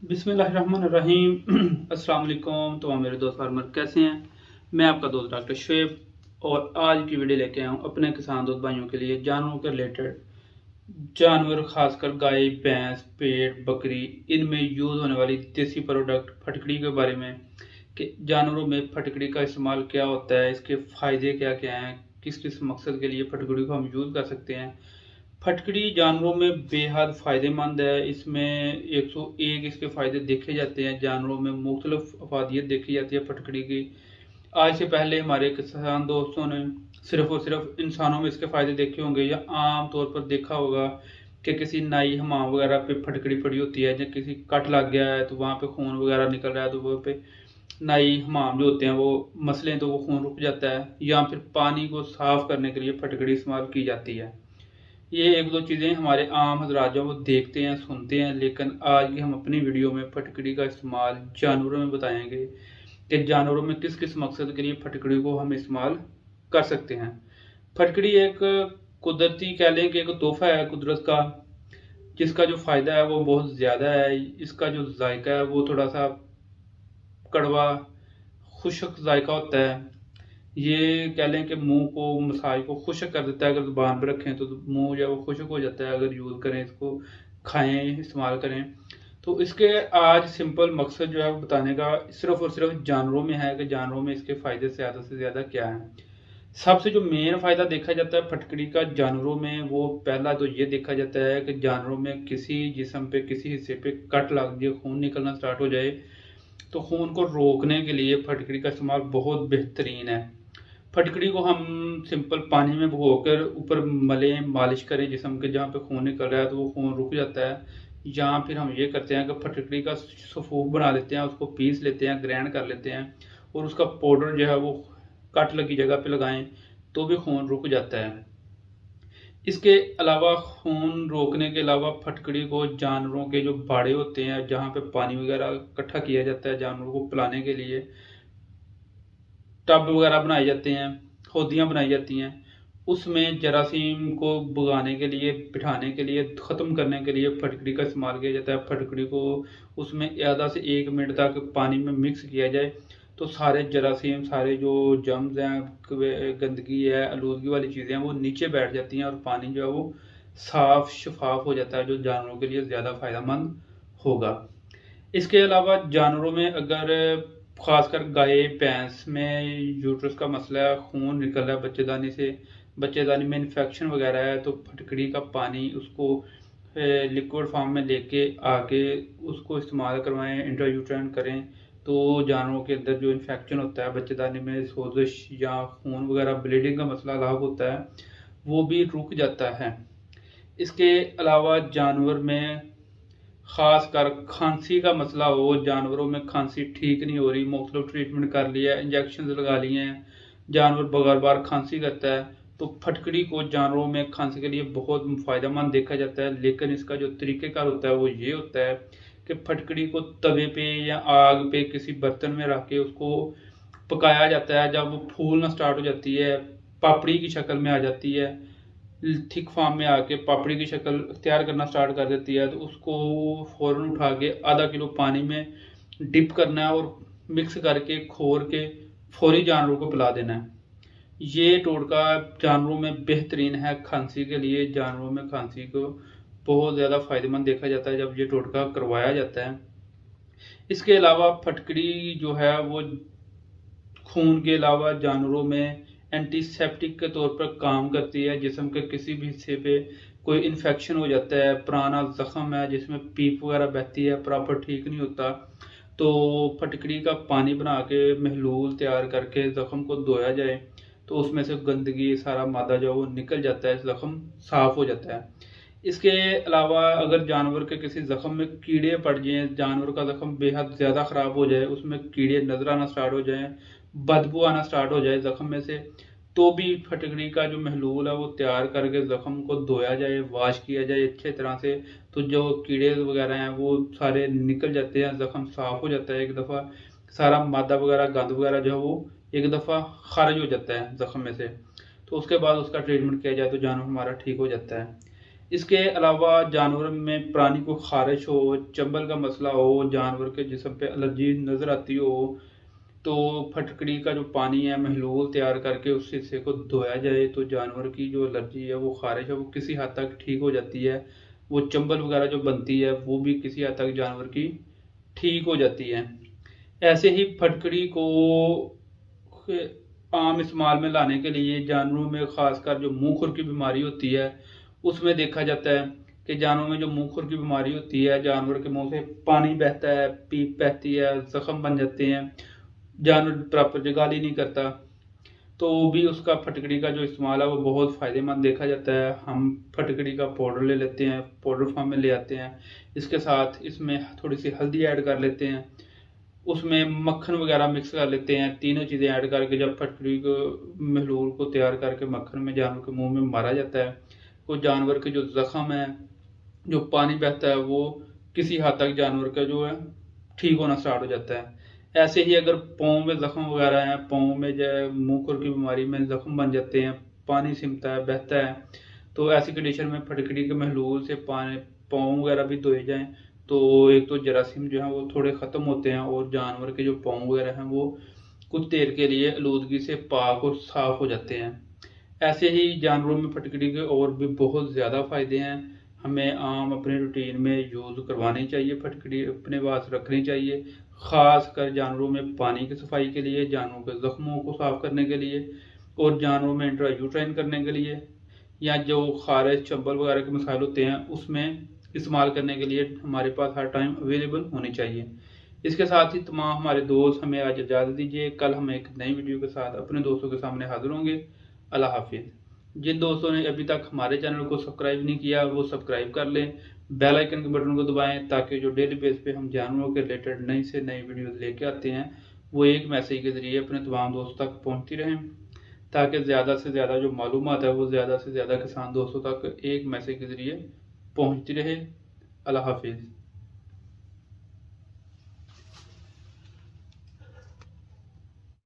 बिस्मिल्लाहिर्रहमानिर्रहीम। अस्सलाम वालेकुम। तो मेरे दोस्त फार्मर कैसे हैं? मैं आपका दोस्त डॉक्टर शुएब और आज की वीडियो लेके आया हूँ अपने किसान दोस्त भाइयों के लिए जानवरों के रिलेटेड। जानवर खासकर गाय, भैंस, भेड़, बकरी, इनमें यूज़ होने वाली देसी प्रोडक्ट फटकड़ी के बारे में कि जानवरों में फटकड़ी का इस्तेमाल क्या होता है, इसके फ़ायदे क्या क्या हैं, किस किस मकसद के लिए फटकड़ी को हम यूज़ कर सकते हैं। फटकड़ी जानवरों में बेहद फ़ायदेमंद है। इसमें 101 इसके फ़ायदे देखे जाते हैं। जानवरों में मुख्तलिफ अफादियत देखी जाती है फटकड़ी की। आज से पहले हमारे किसान दोस्तों ने सिर्फ और सिर्फ इंसानों में इसके फ़ायदे देखे होंगे या आम तौर पर देखा होगा कि किसी नाई हमाम वगैरह पे फटकड़ी पड़ी होती है, या किसी कट लग गया है तो वहाँ पे खून वगैरह निकल रहा है तो वहाँ पे नाई हमाम जो होते हैं वो मसलें तो वो खून रुक जाता है। या फिर पानी को साफ़ करने के लिए फटकड़ी इस्तेमाल की जाती है। ये एक दो चीज़ें हमारे आम हजरात जो वो देखते हैं सुनते हैं, लेकिन आज की हम अपनी वीडियो में फटकड़ी का इस्तेमाल जानवरों में बताएंगे कि जानवरों में किस किस मकसद के लिए फटकड़ी को हम इस्तेमाल कर सकते हैं। फटकड़ी एक कुदरती कह लें कि एक तोहफा है कुदरत का, जिसका जो फ़ायदा है वो बहुत ज़्यादा है। इसका जो जायका है वो थोड़ा सा कड़वा खुश्क जायका होता है। ये कह लें कि मुंह को मसाज को खुश्क कर देता है। अगर ज़ुबान पर रखें तो मुंह जो है वो खुश्क हो जाता है। अगर यूज़ करें इसको, खाएं, इस्तेमाल करें तो इसके आज सिंपल मकसद जो है वो बताने का सिर्फ और सिर्फ जानवरों में है कि जानवरों में इसके फ़ायदे से ज़्यादा क्या है। सबसे जो मेन फ़ायदा देखा जाता है फटकड़ी का जानवरों में, वो पहला तो ये देखा जाता है कि जानवरों में किसी जिस्म पे किसी हिस्से पे कट लग जाए, खून निकलना स्टार्ट हो जाए तो खून को रोकने के लिए फटकड़ी का इस्तेमाल बहुत बेहतरीन है। फटकड़ी को हम सिंपल पानी में भिगोकर ऊपर मलें, मालिश करें जिस्म के जहाँ पे खून निकल रहा है तो वो खून रुक जाता है। या फिर हम ये करते हैं कि फटकड़ी का सफूफ बना लेते हैं, उसको पीस लेते हैं, ग्राइंड कर लेते हैं और उसका पाउडर जो है वो कट लगी जगह पे लगाएं तो भी खून रुक जाता है। इसके अलावा खून रोकने के अलावा फटकड़ी को जानवरों के जो बाड़े होते हैं जहाँ पे पानी वगैरह इकट्ठा किया जाता है जानवरों को पिलाने के लिए, टब वगैरह बनाए जाते हैं, हौदियाँ बनाई जाती हैं, उसमें जरासीम को भगाने के लिए, बिठाने के लिए, ख़त्म करने के लिए फटकड़ी का इस्तेमाल किया जाता है। फटकड़ी को उसमें आधा से 1 मिनट तक पानी में मिक्स किया जाए तो सारे जरासीम, सारे जो जर्म्स हैं, गंदगी है, आलूदगी वाली चीज़ें हैं वो नीचे बैठ जाती हैं और पानी जो है वो साफ शफाफ हो जाता है, जो जानवरों के लिए ज़्यादा फ़ायदेमंद होगा। इसके अलावा जानवरों में अगर खासकर गाय भैंस में यूट्रस का मसला है, खून निकल रहा है बच्चेदानी से, बच्चेदानी में इन्फेक्शन वगैरह है तो फटकड़ी का पानी उसको लिक्विड फॉर्म में लेके आके उसको इस्तेमाल करवाएं, इंट्रायूट्राइन करें तो जानवरों के अंदर जो इन्फेक्शन होता है, बच्चेदानी में सोजिश या खून वगैरह ब्लीडिंग का मसला लाभ होता है, वो भी रुक जाता है। इसके अलावा जानवर में ख़ास कर खांसी का मसला हो, जानवरों में खांसी ठीक नहीं हो रही, मुख्तलिफ ट्रीटमेंट कर लिया है, इंजेक्शन लगा लिए हैं, जानवर बार बार खांसी करता है तो फटकड़ी को जानवरों में खांसी के लिए बहुत फ़ायदेमंद देखा जाता है। लेकिन इसका जो तरीक़ेकार होता है वो ये होता है कि फटकड़ी को तवे पे या आग पे किसी बर्तन में रख के उसको पकाया जाता है। जब वो फूलना स्टार्ट हो जाती है, पापड़ी की शक्ल में आ जाती है, थिक फॉर्म में आके पापड़ी की शक्ल तैयार करना स्टार्ट कर देती है तो उसको फ़ौरन उठा के आधा किलो पानी में डिप करना है और मिक्स करके खोर के फौरी जानवरों को पिला देना है। ये टोटका जानवरों में बेहतरीन है खांसी के लिए। जानवरों में खांसी को बहुत ज़्यादा फ़ायदेमंद देखा जाता है जब ये टोटका करवाया जाता है। इसके अलावा फटकड़ी जो है वो खून के अलावा जानवरों में एंटीसेप्टिक के तौर पर काम करती है। जिस्म के किसी भी हिस्से पे कोई इन्फेक्शन हो जाता है, पुराना ज़ख़म है जिसमें पीप वगैरह बहती है, प्रॉपर ठीक नहीं होता, तो फटकड़ी का पानी बना के महलूल तैयार करके ज़ख़म को धोया जाए तो उसमें से गंदगी सारा मादा जो है वो निकल जाता है, ज़ख़म साफ़ हो जाता है। इसके अलावा अगर जानवर के किसी ज़ख़म में कीड़े पड़ जाएँ, जानवर का ज़ख़म बेहद ज़्यादा ख़राब हो जाए, उसमें कीड़े नज़र आना स्टार्ट हो जाएँ, बदबू आना स्टार्ट हो जाए ज़ख़म में से, तो भी फटकड़ी का जो महलूल है वो तैयार करके ज़ख़म को धोया जाए, वॉश किया जाए अच्छे तरह से तो जो कीड़े वगैरह हैं वो सारे निकल जाते हैं, ज़ख़म साफ़ हो जाता है एक दफ़ा, सारा मादा वगैरह गंद वगैरह जो है वो एक दफ़ा ख़ारिज हो जाता है ज़ख़म में से। तो उसके बाद उसका ट्रीटमेंट किया जाए तो जानवर हमारा ठीक हो जाता है। इसके अलावा जानवर में प्राणी को खारिश हो, चंबल का मसला हो, जानवर के जिस्म पे एलर्जी नज़र आती हो, तो फटकड़ी का जो पानी है महलूल तैयार करके उस हिस्से को धोया जाए तो जानवर की जो एलर्जी है, वो खारिश है, वो किसी हद तक ठीक हो जाती है। वो चंबल वगैरह जो बनती है वो भी किसी हद तक जानवर की ठीक हो जाती है। ऐसे ही फटकड़ी को आम इस्तेमाल में लाने के लिए जानवरों में ख़ासकर जो मुंह खुर की बीमारी होती है उसमें देखा जाता है कि जानवरों में जो मुंह खुर की बीमारी होती है, जानवर के मुंह से पानी बहता है, पीप बहती है, जख्म बन जाते हैं, जानवर प्रॉपर जगह नहीं करता, तो भी उसका फटकड़ी का जो इस्तेमाल है वो बहुत फ़ायदेमंद देखा जाता है। हम फटकड़ी का पाउडर ले लेते हैं, पाउडर फॉर्म में ले आते हैं, इसके साथ इसमें थोड़ी सी हल्दी ऐड कर लेते हैं, उसमें मक्खन वगैरह मिक्स कर लेते हैं। तीनों चीज़ें ऐड करके जब फटकड़ी को महलूल को तैयार करके मक्खन में जानवर के मुंह में मारा जाता है, वो जानवर के जो ज़ख़म है, जो पानी बहता है, वो किसी हद तक जानवर का जो है ठीक होना स्टार्ट हो जाता है। ऐसे ही अगर पाँव में ज़ख़म वगैरह हैं, पाँव में जो है मुंह खुर की बीमारी में ज़ख़म बन जाते हैं, पानी सिमता है, बहता है, तो ऐसी कंडीशन में फटकड़ी के महलूल से पानी पाँव वगैरह भी धोए जाएं, तो एक तो जरासीम जो है वो थोड़े ख़त्म होते हैं और जानवर के जो पाँव वगैरह हैं वो कुछ देर के लिए आलूदगी से पाक और साफ़ हो जाते हैं। ऐसे ही जानवरों में फटकड़ी के और भी बहुत ज़्यादा फ़ायदे हैं। हमें आम अपने रूटीन में यूज़ करवानी चाहिए, फटकड़ी अपने पास रखनी चाहिए, ख़ास कर जानवरों में पानी की सफाई के लिए, जानवरों के ज़ख्मों को साफ़ करने के लिए और जानवरों में इंट्रायूट्राइन करने के लिए, या जो खारिश चंबल वगैरह के मसाइल होते हैं उसमें इस्तेमाल करने के लिए हमारे पास हर टाइम अवेलेबल होनी चाहिए। इसके साथ ही तमाम हमारे दोस्त हमें आज इजाज़त दीजिए। कल हम एक नई वीडियो के साथ अपने दोस्तों के सामने हाजिर होंगे। अल्लाह हाफिज़। जिन दोस्तों ने अभी तक हमारे चैनल को सब्सक्राइब नहीं किया वो सब्सक्राइब कर लें, बेल आइकन के बटन को दबाएं ताकि जो डेली बेस पे हम जानवरों के रिलेटेड नई से नई वीडियोस लेके आते हैं वो एक मैसेज के ज़रिए अपने तमाम दोस्तों तक पहुंचती रहें, ताकि ज़्यादा से ज़्यादा जो मालूमात है वो ज़्यादा से ज़्यादा किसान दोस्तों तक एक मैसेज के ज़रिए पहुंचती रहे। अल्लाह हाफिज़।